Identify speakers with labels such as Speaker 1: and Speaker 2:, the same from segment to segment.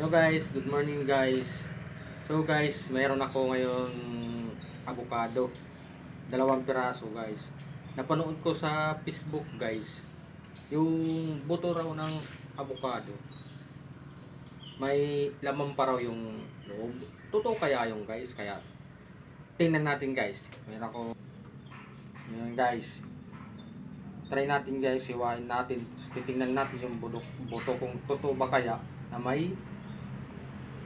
Speaker 1: Hello guys, good morning guys. So guys, mayroon ako ngayon avocado. 2 piraso guys. Napanood ko sa Facebook guys. Yung buto raw ng avocado. May laman pa raw yung loob. Totoo kaya yung guys? Kaya tingnan natin guys. Mayroon ako. Yan guys. Try natin guys, hiwain natin. Titingnan natin yung buto kung totoo ba kaya na may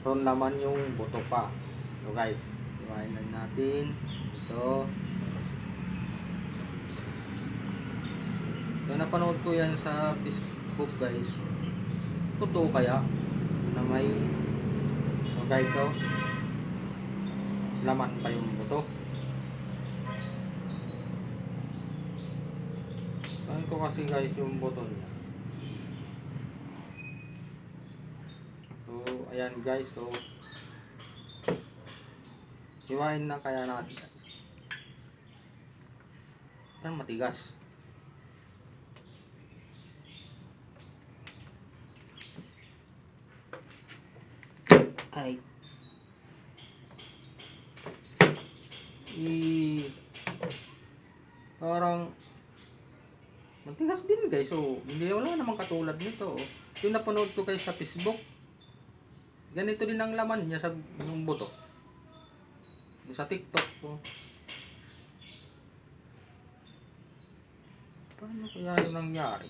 Speaker 1: ron laman yung buto pa. So guys, hiwain lang natin ito. So napanood ko yan sa Facebook guys. Totoo kaya na may guys, so laman pa yung buto. Ano ko kasi guys yung buto niya. So ayan guys, so hiwain na kaya natin guys. Yan matigas. Ay. Parang matigas din guys. So hindi, wala namang katulad nito. Yung napanood ko guys sa Facebook, ganito din ang laman niya sa yung buto. Sa TikTok po. Paano kaya yung nangyari?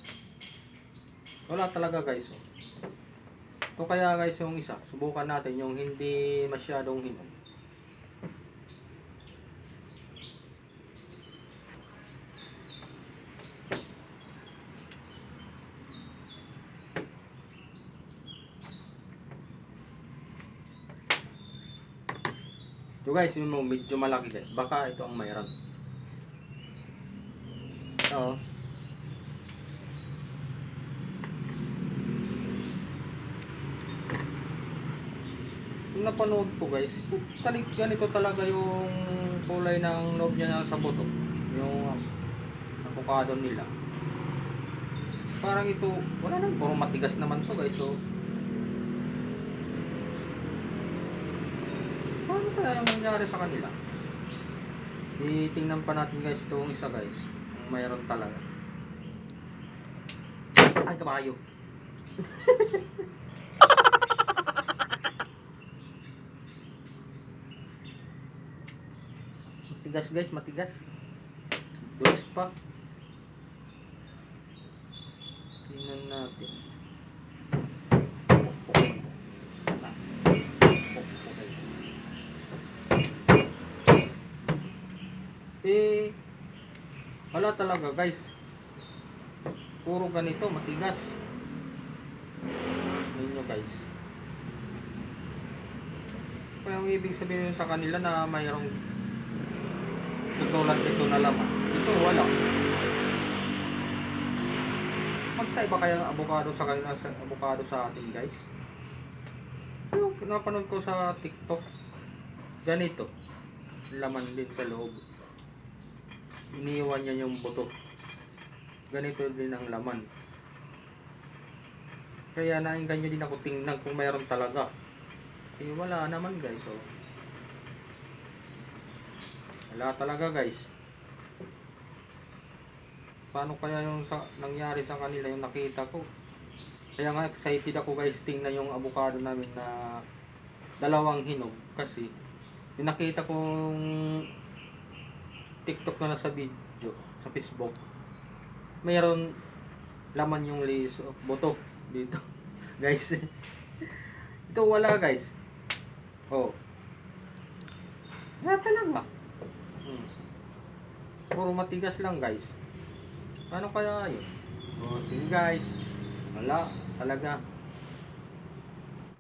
Speaker 1: Wala talaga guys. Ito kaya guys yung isa. Subukan natin yung hindi masyadong hinog. So guys, yung medyo malaki guys. Baka ito ang mayroon. Oo. Yung napanood ko guys, ganito talaga yung kulay ng loob niya sa buto. Yung avocado nila. Parang ito, wala nang, puro matigas naman to guys. So paano kaya yung nangyari sa kanila? Itingnan pa natin guys itong isa guys. Kung mayroon talaga. Ay, kabayo. Matigas guys, matigas. Dos pa. Tingnan natin. Wala talaga guys. Puro ganito, matigas. Ayun nyo guys. Kaya ang ibig sabihin sa kanila na mayroong tutulad ito na laman. Ito wala. Magkaiba kaya ang avocado sa kanila sa avocado sa atin guys. Yung napanood ko sa TikTok, ganito. Laman din sa loob. Iniiwan niya yung buto. Ganito din ang laman. Kaya naingganyo din ako tingnan kung mayroon talaga. Eh wala naman guys. So, wala talaga guys. Paano kaya yung nangyari sa kanila yung nakita ko? Kaya nga excited ako guys tingnan yung avocado namin na 2 hinog. Kasi yung nakita kong TikTok na nasa video sa Facebook, mayroon laman yung liso, buto dito guys. Ito wala guys. Oh, wala talaga. Puro matigas lang guys. Ano kaya yun? Oh, sige guys, wala talaga.